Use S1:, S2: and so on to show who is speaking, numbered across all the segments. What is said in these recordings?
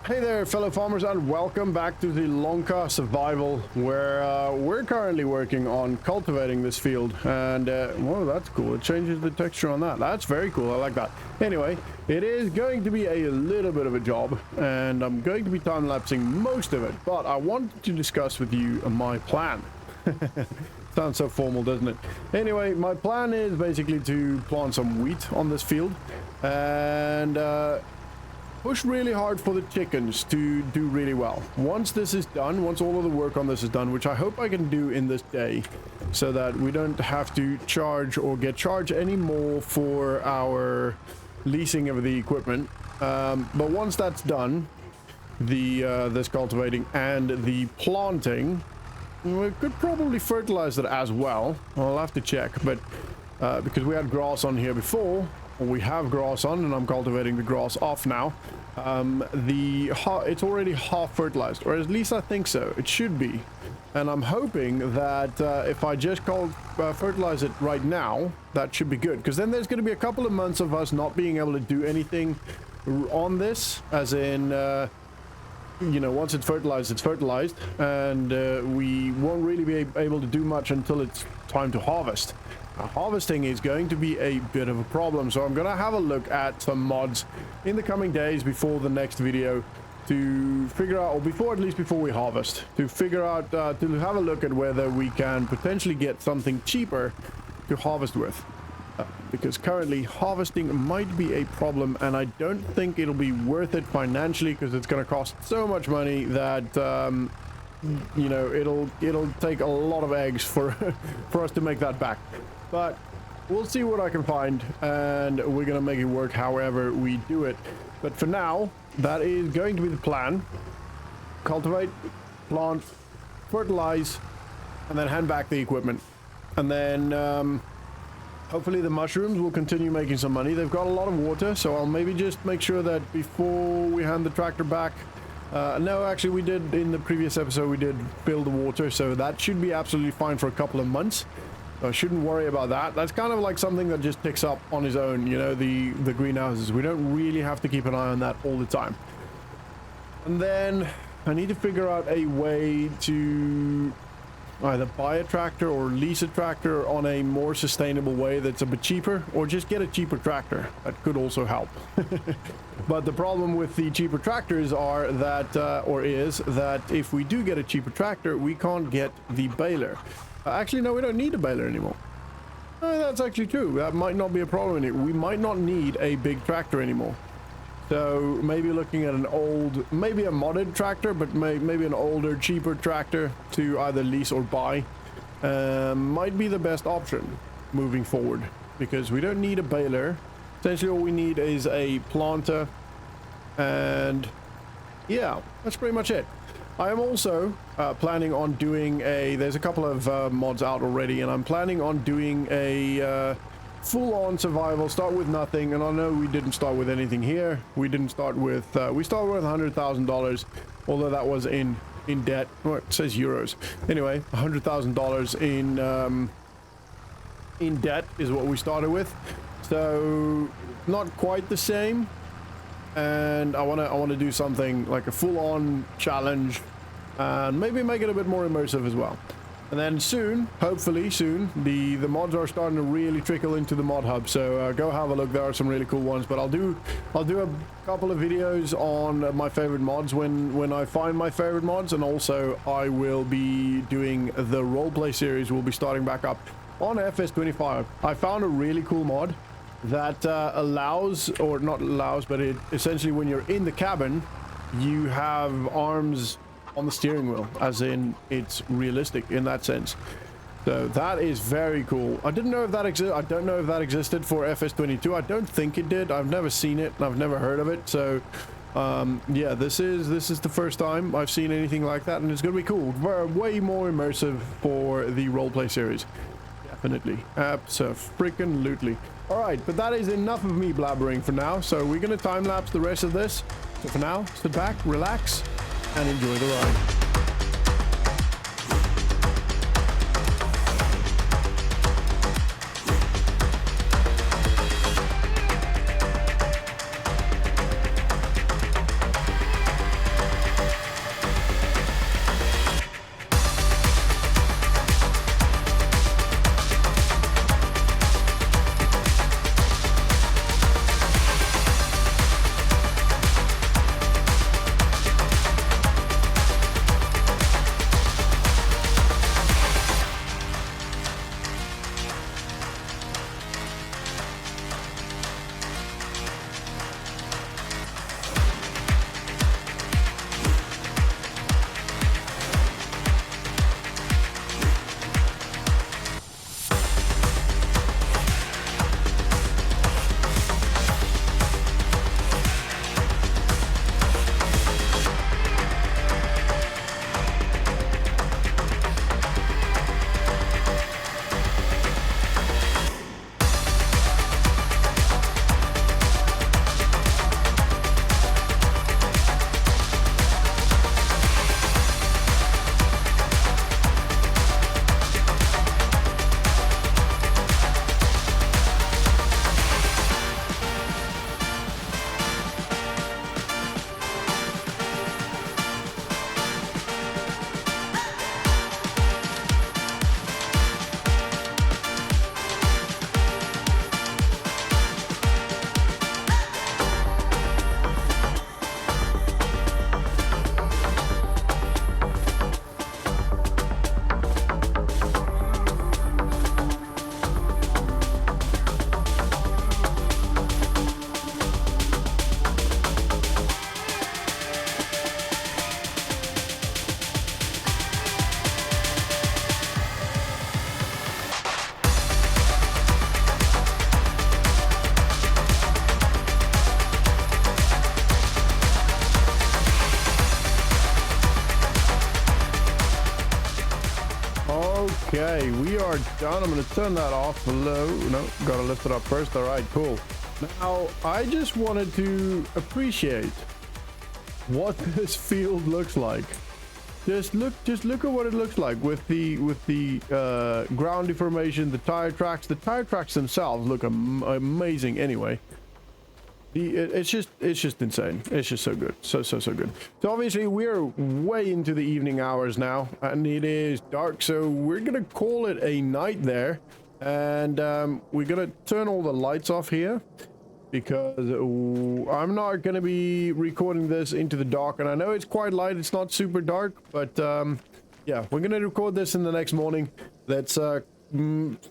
S1: Hey there, fellow farmers, and welcome back to the Zielonka survival, where we're currently working on cultivating this field. And whoa, that's cool. It changes the texture on that. That's very cool. I like that. Anyway, it is going to be a little bit of a job, and I'm going to be time-lapsing most of it. But I wanted to discuss with you my plan. Sounds so formal, doesn't it? Anyway, my plan is basically to plant some wheat on this field, and push really hard for the chickens to do really well. Once this is done, once all of the work on this is done, which I hope I can do in this day, so that we don't have to charge or get charged anymore for our leasing of the equipment. But once that's done, this cultivating and the planting, we could probably fertilize it as well. I'll have to check, but because we had grass on here before, we have grass on, and I'm cultivating the grass off now. It's already half fertilized, or at least I think so. It should be, and I'm hoping that if I just fertilize it right now, that should be good, because then there's going to be a couple of months of us not being able to do anything on this, as in you know, once it's fertilized, and we won't really be able to do much until it's time to harvest. Harvesting is going to be a bit of a problem, so I'm going to have a look at some mods in the coming days before the next video to figure out, or at least before we harvest, to figure out, to have a look at whether we can potentially get something cheaper to harvest with. Because currently harvesting might be a problem, and I don't think it'll be worth it financially, because it's going to cost so much money that you know, it'll take a lot of eggs for for us to make that back. But we'll see what I can find, and we're gonna make it work however we do it. But for now, that is going to be the plan. Cultivate, plant, fertilize, and then hand back the equipment. And then hopefully the mushrooms will continue making some money. They've got a lot of water, so I'll maybe just make sure that before we hand the tractor back, no, actually we did, in the previous episode, we did fill the water, so that should be absolutely fine for a couple of months. So I shouldn't worry about that. That's kind of like something that just picks up on its own, you know, the greenhouses. We don't really have to keep an eye on that all the time. And then I need to figure out a way to either buy a tractor or lease a tractor on a more sustainable way that's a bit cheaper, or just get a cheaper tractor. That could also help. But the problem with the cheaper tractors are that, is that if we do get a cheaper tractor, we can't get the baler. Actually, no, we don't need a baler anymore. That's actually true. That might not be a problem in it. We might not need a big tractor anymore. So maybe looking at an old, maybe a modded tractor, but maybe an older, cheaper tractor to either lease or buy might be the best option moving forward, because we don't need a baler. Essentially all we need is a planter, and yeah, that's pretty much it. I am also planning on doing there's a couple of mods out already, and I'm planning on doing a full-on survival, start with nothing. And I know we didn't start with anything here. We didn't start with, we started with $100,000, although that was in debt. Well, it says euros. Anyway, $100,000 in debt is what we started with. So not quite the same. And I want to do something like a full-on challenge, and maybe make it a bit more immersive as well. And then soon, hopefully soon, the mods are starting to really trickle into the mod hub. So go have a look. There are some really cool ones. But I'll do a couple of videos on my favorite mods when I find my favorite mods, and also I will be doing the roleplay series. We'll be starting back up on FS25. I found a really cool mod that allows, or not allows, but it essentially, when you're in the cabin, you have arms on the steering wheel, as in it's realistic in that sense. So that is very cool. I didn't know if that existed. I don't know if that existed for FS22. I don't think it did. I've never seen it, and I've never heard of it. So yeah, this is the first time I've seen anything like that, and it's gonna be cool. Way more immersive for the roleplay series. Definitely. Abso-freaking-lutely. All right, but that is enough of me blabbering for now. So we're gonna time-lapse the rest of this. So for now, sit back, relax, and enjoy the ride. Okay, we are done. I'm going to turn that off. Hello. No, gotta lift it up first. All right, cool. Now, I just wanted to appreciate what this field looks like. Just look at what it looks like with the ground deformation, the tire tracks. The tire tracks themselves look amazing anyway. It's just insane. It's just so good. So good. So obviously we're way into the evening hours now and it is dark, so we're gonna call it a night there, and we're gonna turn all the lights off here because I'm not gonna be recording this into the dark, and I know it's quite light, it's not super dark, but yeah, we're gonna record this in the next morning. Let's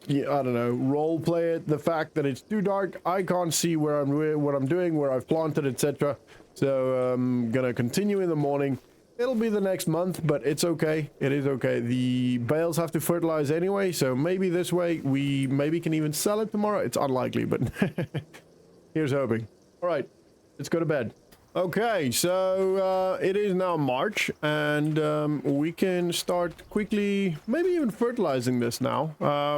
S1: yeah, I don't know, role play it, the fact that it's too dark, I can't see what I'm doing, where I've planted, etc. So I'm gonna continue in the morning. It'll be the next month, but it's okay. It is okay. The bales have to fertilize anyway, so maybe this way we maybe can even sell it tomorrow. It's unlikely, but here's hoping. All right, let's go to bed. Okay, so it is now March, and we can start quickly, maybe even fertilizing this now.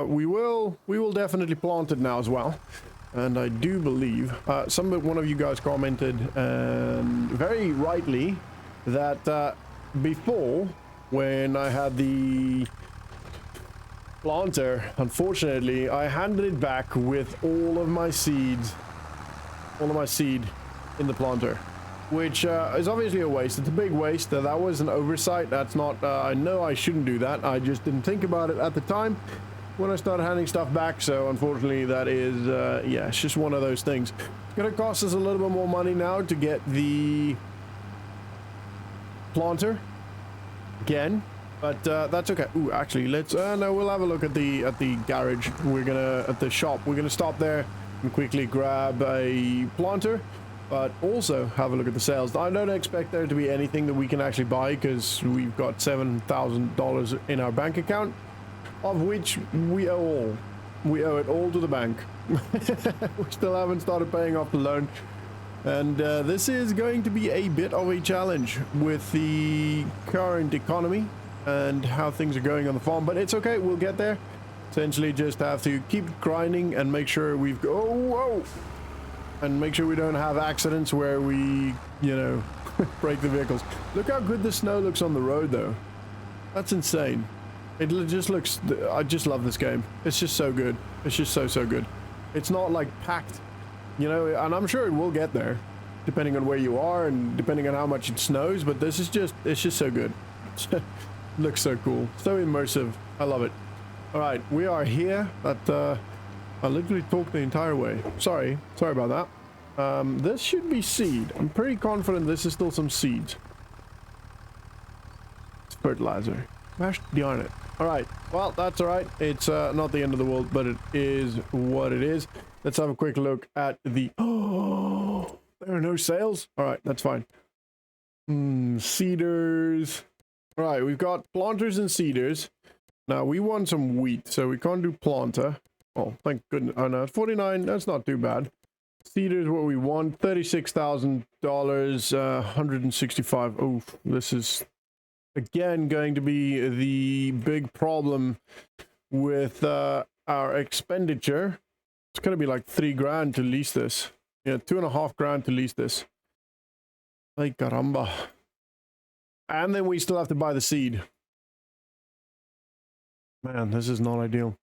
S1: We will definitely plant it now as well, and I do believe one of you guys commented, and very rightly, that before, when I had the planter, unfortunately I handed it back with all of my seed in the planter, which is obviously a waste. It's a big waste. That was an oversight. That's not, I know I shouldn't do that. I just didn't think about it at the time when I started handing stuff back. So unfortunately that is, yeah, it's just one of those things. It's going to cost us a little bit more money now to get the planter again, but that's okay. Ooh, actually, let's, no, we'll have a look at the garage. At the shop. We're going to stop there and quickly grab a planter, but also have a look at the sales. I don't expect there to be anything that we can actually buy because we've got $7,000 in our bank account, of which we owe all. We owe it all to the bank. We still haven't started paying off the loan, and this is going to be a bit of a challenge with the current economy and how things are going on the farm, but it's okay, we'll get there. Essentially just have to keep grinding and make sure we've and make sure we don't have accidents where we, you know, break the vehicles. Look how good the snow looks on the road though. That's insane. It just looks, I just love this game. It's just so good. It's just so good. It's not like packed, you know, and I'm sure it will get there depending on where you are and depending on how much it snows, but this is just, it's just so good. Looks so cool, so immersive. I love it. All right, we are here. That I literally talked the entire way. Sorry about that. This should be seed. I'm pretty confident this is still some seeds. It's fertilizer. Gosh darn it. All right, well, that's all right. It's not the end of the world, but it is what it is. Let's have a quick look at the, oh, there are no sales. All right, that's fine. Cedars. All right, we've got planters and cedars. Now we want some wheat, so we can't do planter. Oh, thank goodness. Oh no, 49, that's not too bad. Cedar is what we want. $36,000, 165. Oh, this is again going to be the big problem with our expenditure. It's gonna be like $3,000 to lease this. Yeah, $2,500 to lease this. Ay caramba. And then we still have to buy the seed. Man, this is not ideal.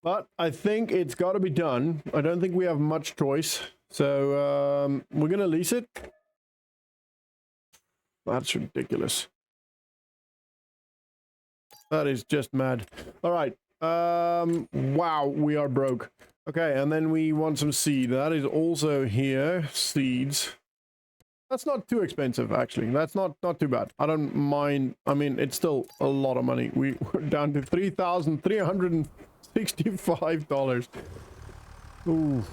S1: But I think it's got to be done. I don't think we have much choice. So we're going to lease it. That's ridiculous. That is just mad. All right. Wow, we are broke. Okay, and then we want some seed. That is also here. Seeds. That's not too expensive, actually. That's not too bad. I don't mind. I mean, it's still a lot of money. We're down to $3,365. Ooh.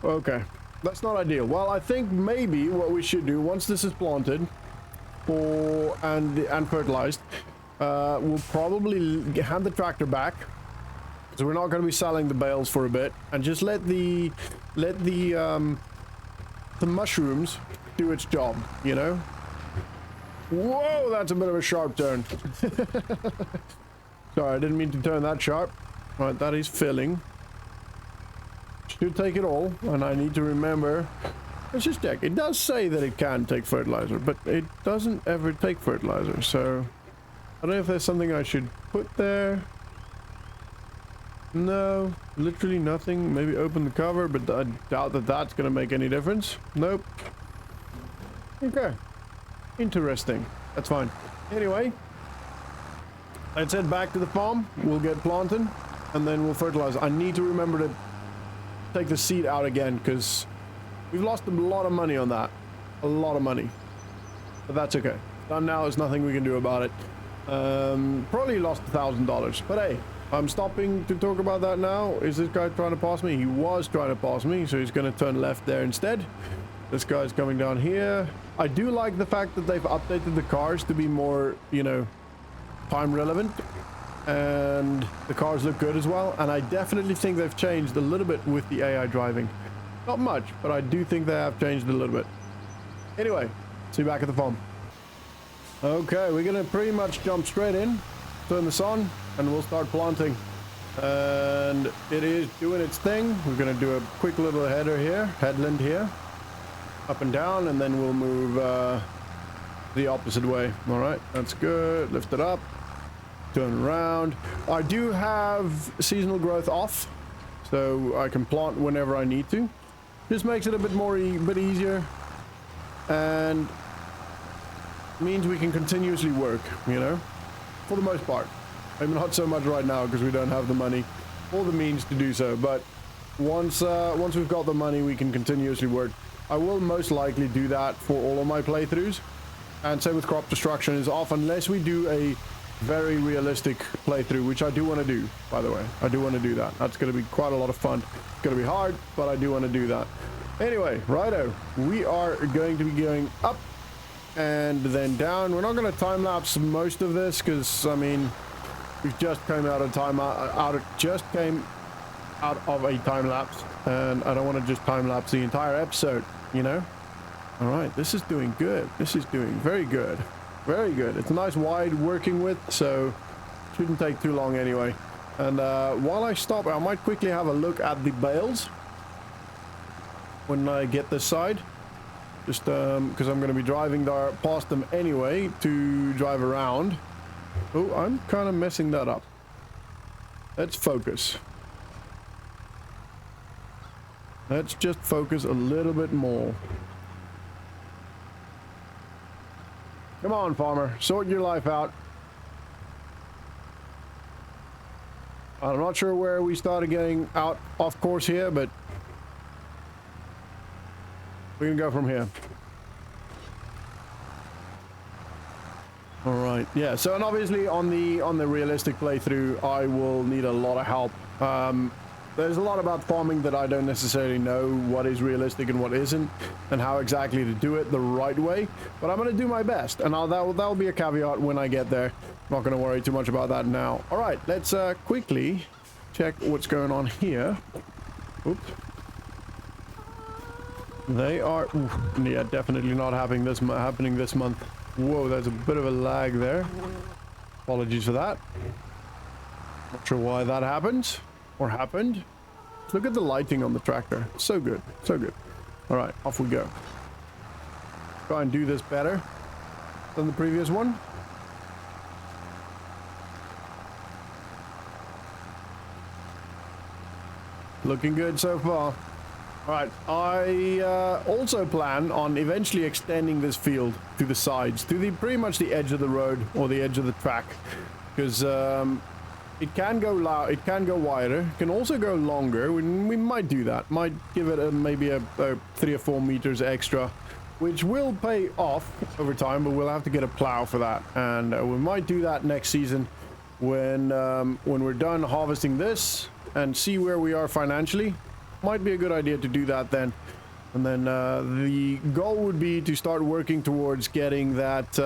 S1: Okay. That's not ideal. Well, I think maybe what we should do, once this is planted and fertilized, we'll probably hand the tractor back. So we're not going to be selling the bales for a bit, and just let the mushrooms do its job, you know? Whoa, that's a bit of a sharp turn. Sorry, I didn't mean to turn that sharp. Right, that is filling. Should take it all, and I need to remember. Let's just check. It does say that it can take fertilizer, but it doesn't ever take fertilizer, so I don't know if there's something I should put there. No, literally nothing. Maybe open the cover, but I doubt that that's going to make any difference. Nope. Okay. Interesting. That's fine. Anyway, let's head back to the farm. We'll get planting, and then we'll fertilize. I need to remember to take the seed out again, because we've lost a lot of money on that. A lot of money. But that's okay. Done now. There's nothing we can do about it. Probably lost $1,000. But hey, I'm stopping to talk about that now. Is this guy trying to pass me? He was trying to pass me, so he's going to turn left there instead. This guy's coming down here. I do like the fact that they've updated the cars to be more, you know, time relevant. And the cars look good as well. And I definitely think they've changed a little bit with the AI driving. Not much, but I do think they have changed a little bit. Anyway, see you back at the farm. Okay, we're gonna pretty much jump straight in, turn this on, and we'll start planting. And it is doing its thing. We're gonna do a quick little headland here, up and down, and then we'll move the opposite way. All right, that's good. Lift it up, turn around. I do have seasonal growth off, so I can plant whenever I need to. Just makes it a bit more bit easier, and means we can continuously work, you know, for the most part. Maybe not so much right now because we don't have the money or the means to do so, but once we've got the money, we can continuously work. I will most likely do that for all of my playthroughs, and same with crop destruction is off unless we do a very realistic playthrough, which I do want to do, by the way. I do want to do that. That's going to be quite a lot of fun. It's going to be hard, but I do want to do that. Anyway, righto, we are going to be going up and then down. We're not going to time lapse most of this because I mean we just came out of a time lapse, and I don't want to just time lapse the entire episode, you know. All right, this is doing good. This is doing very good. Very good. It's nice wide working with, so shouldn't take too long anyway. And while I stop, I might quickly have a look at the bales when I get this side. Just because I'm going to be driving there past them anyway to drive around. Oh, I'm kind of messing that up. Let's focus. Let's just focus a little bit more. Come on, farmer. Sort your life out. I'm not sure where we started getting out off course here, but we can go from here. All right. Yeah. So, and obviously on the realistic playthrough, I will need a lot of help. There's a lot about farming that I don't necessarily know what is realistic and what isn't, and how exactly to do it the right way. But I'm going to do my best, and that'll be a caveat when I get there. I'm not going to worry too much about that now. All right. Let's quickly check what's going on here. Oops. They are, yeah, definitely not happening this month. Whoa, there's a bit of a lag there. Apologies for that. Not sure why that happened or happened. Look at the lighting on the tractor. So good, so good. All right, off we go. Try and do this better than the previous one. Looking good so far. All right, I also plan on eventually extending this field to the sides, to pretty much the edge of the road or the edge of the track, because it can go it can go wider, it can also go longer. We might do that, might give it maybe a 3 or 4 meters extra, which will pay off over time, but we'll have to get a plow for that, and we might do that next season when we're done harvesting this and see where we are financially. Might be a good idea to do that then. And then the goal would be to start working towards getting that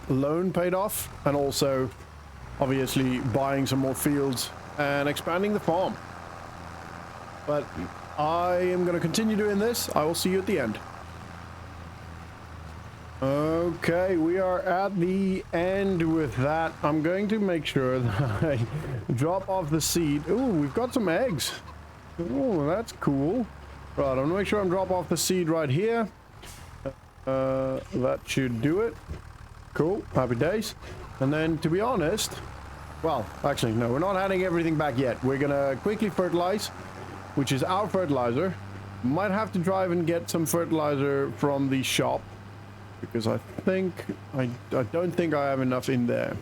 S1: loan paid off, and also obviously buying some more fields and expanding the farm. But I am going to continue doing this. I will see you at the end. Okay, we are at the end with that. I'm going to make sure that I drop off the seed. Ooh, we've got some eggs. Oh, that's cool. Right, I'm gonna make sure I'm drop off the seed right here. That should do it. Cool, happy days. And then, to be honest, well, actually, no, we're not adding everything back yet. We're gonna quickly fertilize, which is our fertilizer. Might have to drive and get some fertilizer from the shop, because I don't think I have enough in there.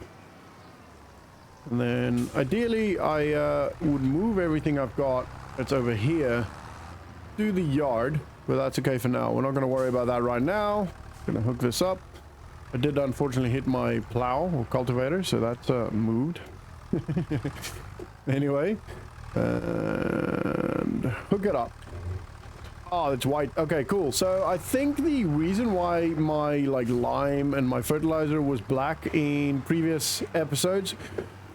S1: And then, ideally, I would move everything I've got that's over here to the yard, but that's okay for now. We're not going to worry about that right now. Gonna hook this up. I did unfortunately hit my plow or cultivator, so that's moved. Anyway, and hook it up. Oh, it's white. Okay, cool. So I think the reason why my lime and my fertilizer was black in previous episodes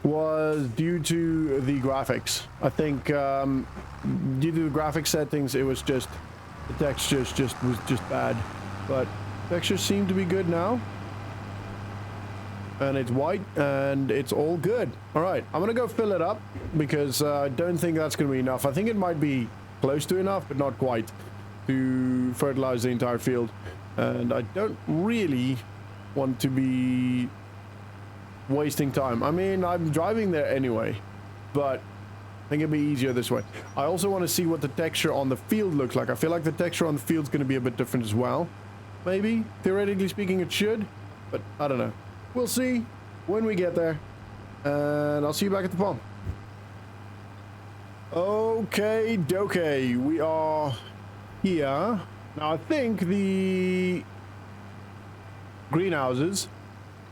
S1: was due to the graphics. I think due to the graphic settings, it was just the textures was just bad. But textures seem to be good now. And it's white and it's all good. All right, I'm gonna go fill it up because I don't think that's gonna be enough. I think it might be close to enough, but not quite, to fertilize the entire field. And I don't really want to be wasting time. I mean, I'm driving there anyway, but I think it'd be easier this way. I also want to see what the texture on the field looks like. I feel like the texture on the field is going to be a bit different as well. Maybe, theoretically speaking, it should, but I don't know. We'll see when we get there, and I'll see you back at the farm. Okay, dokie, we are here. Now, I think the greenhouses,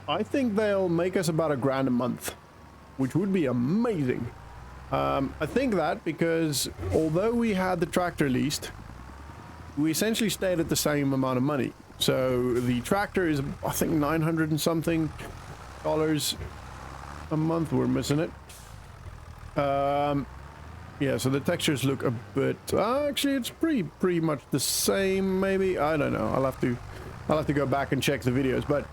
S1: I think they'll make us about $1,000 a month, which would be amazing. I think that because although we had the tractor leased, we essentially stayed at the same amount of money. So the tractor is, I think, $900 and something a month. We're missing it. Yeah, so the textures look a bit, actually it's pretty much the same, maybe. I don't know. I'll have to go back and check the videos, but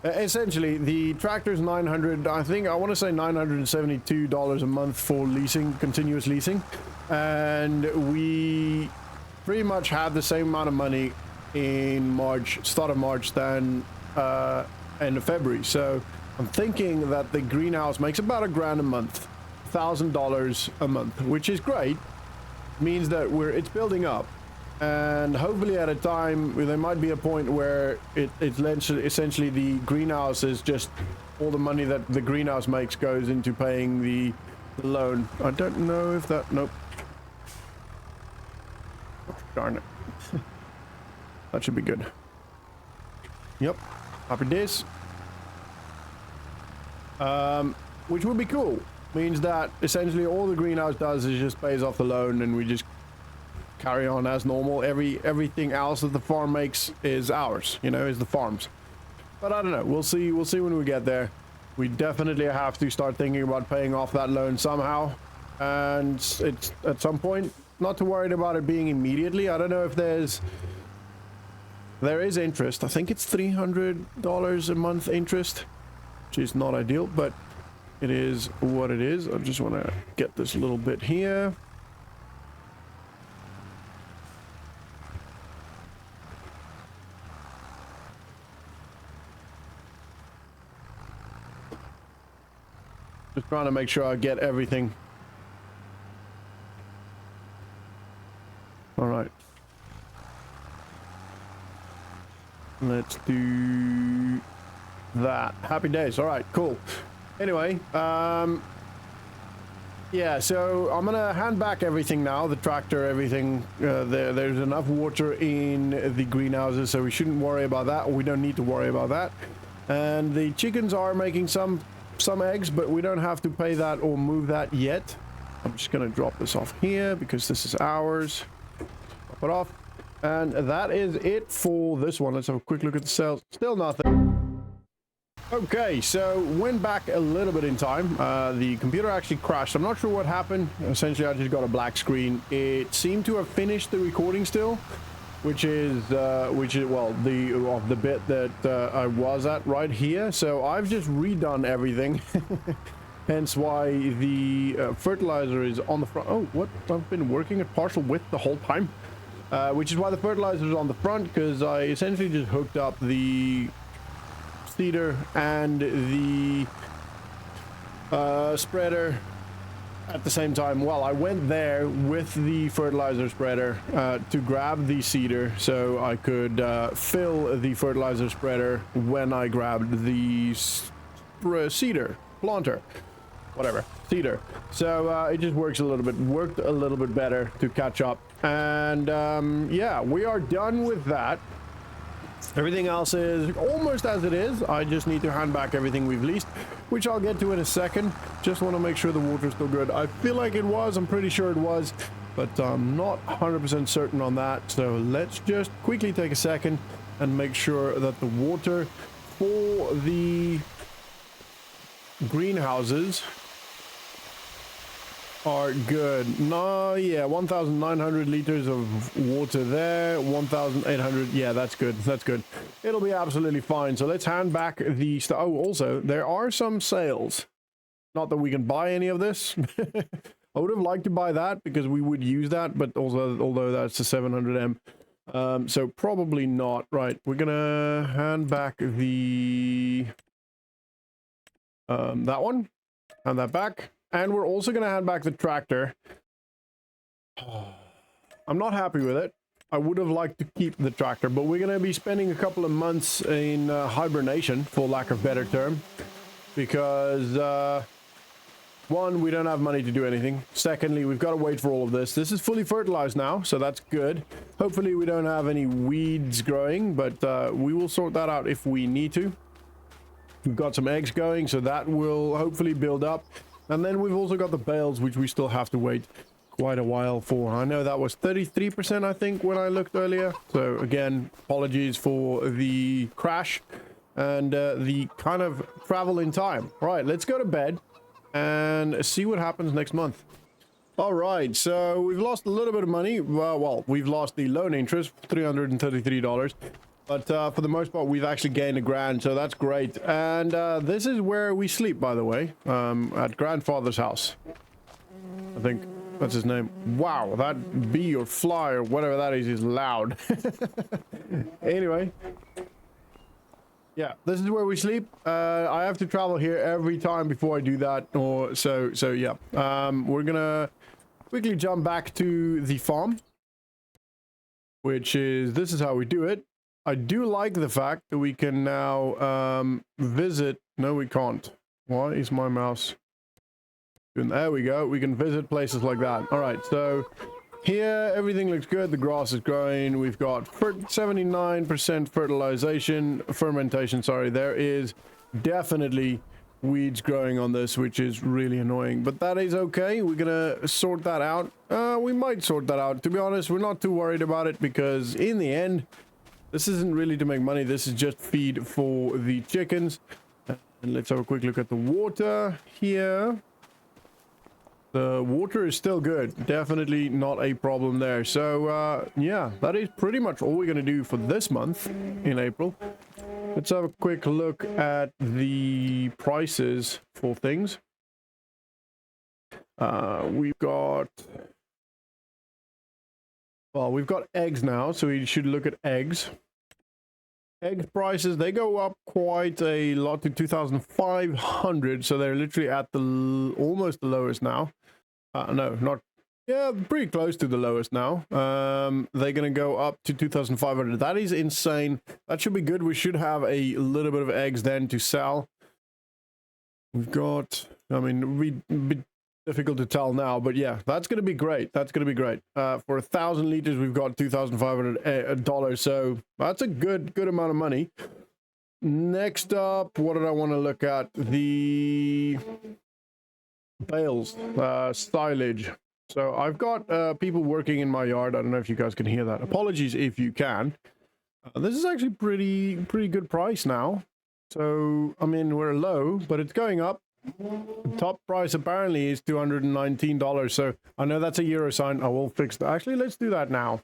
S1: essentially the tractor's $900. I think I want to say $972 a month for leasing, continuous leasing, and we pretty much had the same amount of money in March, start of March, than end of February. So I'm thinking that the greenhouse makes about $1,000 a month, $1,000 a month, which is great. Means that it's building up, and hopefully at a time there might be a point where it's essentially the greenhouse is just all the money that the greenhouse makes goes into paying the loan. I don't know if that, nope. Oh, darn it. That should be good. Yep, happy days. Which would be cool. Means that essentially all the greenhouse does is just pays off the loan, and we just carry on as normal. Everything else that the farm makes is ours, you know, is the farm's. But I don't know. We'll see when we get there. We definitely have to start thinking about paying off that loan somehow, and it's at some point. Not too worried about it being immediately. I don't know if there is interest. I think it's $300 a month interest, which is not ideal, but it is what it is. I just want to get this little bit here. Just trying to make sure I get everything. All right. Let's do that. Happy days. All right, cool. Anyway, yeah, so I'm gonna hand back everything now, the tractor, everything. There's enough water in the greenhouses, so we shouldn't worry about that. We don't need to worry about that. And the chickens are making some eggs, but we don't have to pay that or move that yet. I'm just gonna drop this off here because this is ours. Drop it off. And that is it for this one. Let's have a quick look at the sales. Still nothing. Okay, so went back a little bit in time. The computer actually crashed. I'm not sure what happened. Essentially, I just got a black screen. It seemed to have finished the recording still, which is well the bit that I was at right here. So I've just redone everything. Hence why the fertilizer is on the front. Oh, what? I've been working at partial width the whole time. Which is why the fertilizer is on the front, because I essentially just hooked up the seeder and the spreader at the same time. Well, I went there with the fertilizer spreader to grab the seeder so I could fill the fertilizer spreader when I grabbed the seeder planter, whatever, seeder. So it just worked a little bit better to catch up. And yeah, we are done with that. Everything else is almost as it is. I just need to hand back everything we've leased, which I'll get to in a second. Just want to make sure the water's still good. I feel like it was. I'm pretty sure it was, but I'm not 100% certain on that. So let's just quickly take a second and make sure that the water for the greenhouses are good. No, yeah, 1,900 liters of water there, 1,800. Yeah, that's good. That's good. It'll be absolutely fine. So let's hand back the stuff. Oh, also, there are some sales. Not that we can buy any of this. I would have liked to buy that because we would use that, but also, although that's a 700M. So probably not. Right, we're gonna hand back the that one. Hand that back. And we're also going to hand back the tractor. I'm not happy with it. I would have liked to keep the tractor, but we're going to be spending a couple of months in hibernation, for lack of better term. Because, one, we don't have money to do anything. Secondly, we've got to wait for all of this. This is fully fertilized now, so that's good. Hopefully we don't have any weeds growing, but we will sort that out if we need to. We've got some eggs going, so that will hopefully build up. And then we've also got the bales, which we still have to wait quite a while for. I know that was 33%, I think, when I looked earlier. So again, apologies for the crash and the kind of travel in time. All right, let's go to bed and see what happens next month. All right, so we've lost a little bit of money. Well, we've lost the loan interest, $333. But for the most part, we've actually gained $1,000, so that's great. And this is where we sleep, by the way, at grandfather's house. I think that's his name. Wow, that bee or fly or whatever that is loud. Anyway. Yeah, this is where we sleep. I have to travel here every time before I do that. Or so yeah. We're gonna quickly jump back to the farm, which is, this is how we do it. I do like the fact that we can now visit. No, we can't. Why is my mouse? There we go. We can visit places like that. All right, so here everything looks good. The grass is growing. We've got 79% fermentation. Sorry, there is definitely weeds growing on this, which is really annoying, but that is okay. We're gonna sort that out. We might sort that out. To be honest, we're not too worried about it because in the end, this isn't really to make money. This is just feed for the chickens. And let's have a quick look at the water here. The water is still good. Definitely not a problem there. So, yeah, that is pretty much all we're going to do for this month in April. Let's have a quick look at the prices for things. We've got eggs now, so we should look at eggs. Egg prices, they go up quite a lot to 2,500, so they're literally at the almost the lowest now. No, not, yeah, pretty close to the lowest now. They're gonna go up to 2,500. That is insane. That should be good. We should have a little bit of eggs then to sell. We've got, I mean, it would be difficult to tell now, but yeah, that's gonna be great. That's gonna be great. For 1,000 liters, we've got $2,500, so that's a good amount of money. Next up, what did I want to look at? The bales, silage. So I've got people working in my yard. I don't know if you guys can hear that. Apologies if you can. This is actually pretty good price now. So I mean, we're low, but it's going up. The top price apparently is $219, so I know that's a euro sign. I will fix that. Actually, let's do that now.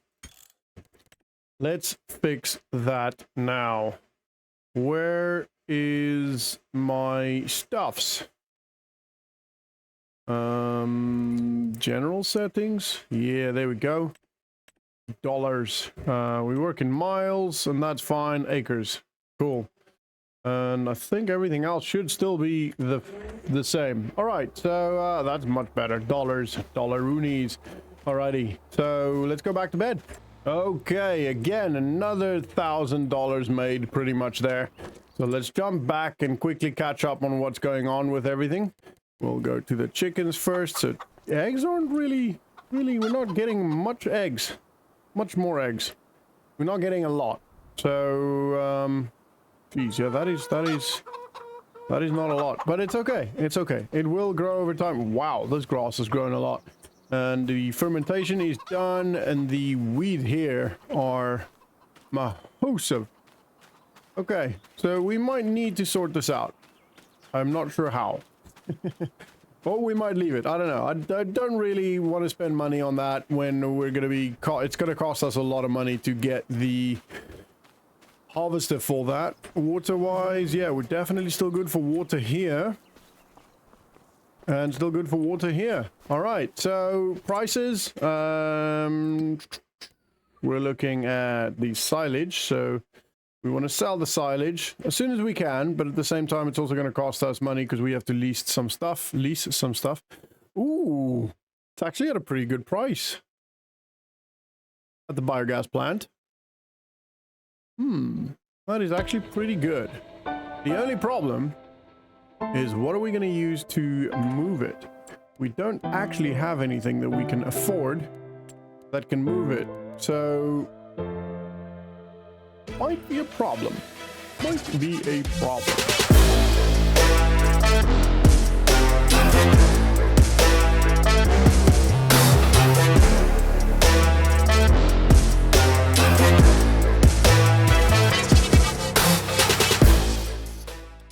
S1: Let's fix that now. Where is my stuffs? General settings. Yeah, there we go. Dollars. We work in miles, and that's fine. Acres. Cool. And I think everything else should still be the same. All right, so that's much better. Dollars, dollaroonies. Alrighty, so let's go back to bed. Okay, again, another $1,000 made pretty much there. So let's jump back and quickly catch up on what's going on with everything. We'll go to the chickens first. So eggs aren't really, we're not getting much eggs. Much more eggs. We're not getting a lot. So, geez, yeah, that is not a lot, but it's okay. It's okay. It will grow over time. Wow, this grass has grown a lot. And the fermentation is done, and the wheat here are massive. Okay, so we might need to sort this out. I'm not sure how. Or we might leave it. I don't know. I don't really want to spend money on that when we're going to be... It's going to cost us a lot of money to get the harvester for that. Water-wise, yeah, we're definitely still good for water here. And still good for water here. All right, so prices. We're looking at the silage. So we want to sell the silage as soon as we can, but at the same time, it's also going to cost us money because we have to lease some stuff. Ooh, it's actually at a pretty good price at the biogas plant. That is actually pretty good. The only problem is, what are we going to use to move it? We don't actually have anything that we can afford that can move it. So, might be a problem. Might be a problem.